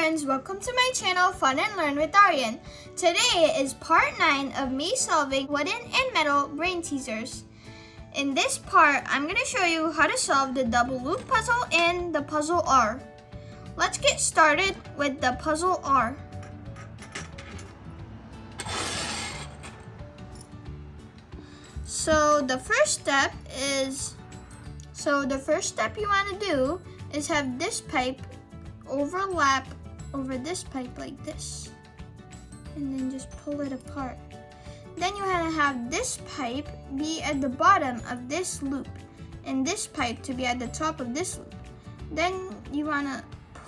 friends, welcome to my channel Fun and Learn with Aryan. Today is part 9 of me solving wooden and metal brain teasers. In this part, I'm going to show you how to solve the double loop puzzle and the puzzle R. Let's get started with the puzzle R. So the first step you want to do is have this pipe overlap over this pipe like this, and then just pull it apart. Then you want to have this pipe be at the bottom of this loop and this pipe to be at the top of this loop. Then you want to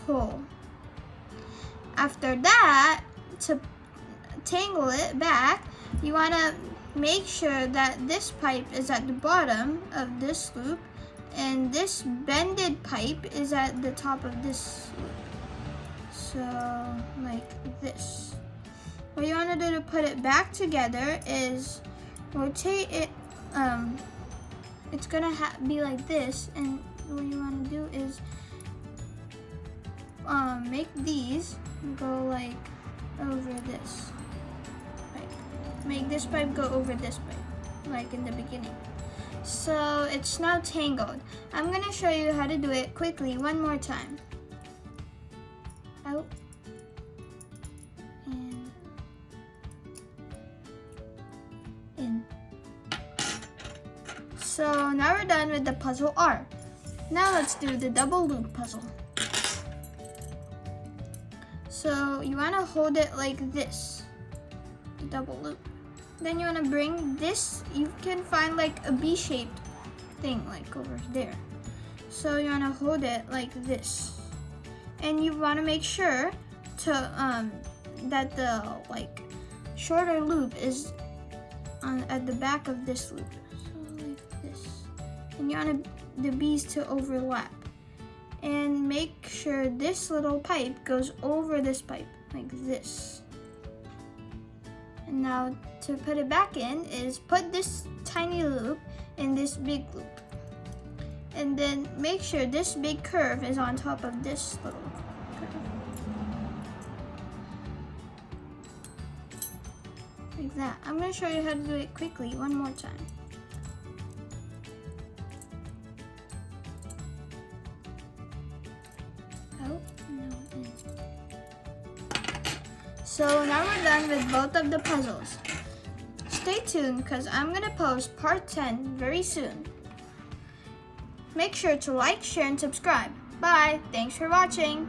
pull. After that, to tangle it back, you want to make sure that this pipe is at the bottom of this loop and this bended pipe is at the top of this loop. So, like this. What you want to do to put it back together is rotate it. It's going to be like this, and what you want to do is make these go like over this. Make this pipe go over this pipe, like in the beginning. So it's now tangled. I'm gonna show you how to do it quickly one more time. Out. And in. So now we're done with the puzzle R. Now let's do the double loop puzzle. So you wanna hold it like this, the double loop. Then you want to bring this, you can find like a B-shaped thing like over there. So you want to hold it like this. And you want to make sure to that the like shorter loop is at the back of this loop. So like this. And you want the B's to overlap. And make sure this little pipe goes over this pipe like this. And now to put it back in is put this tiny loop in this big loop. And then make sure this big curve is on top of this little curve. Like that. I'm going to show you how to do it quickly one more time. Out, now in. So now we're done with both of the puzzles. Stay tuned because I'm going to post part 10 very soon. Make sure to like, share, and subscribe. Bye! Thanks for watching!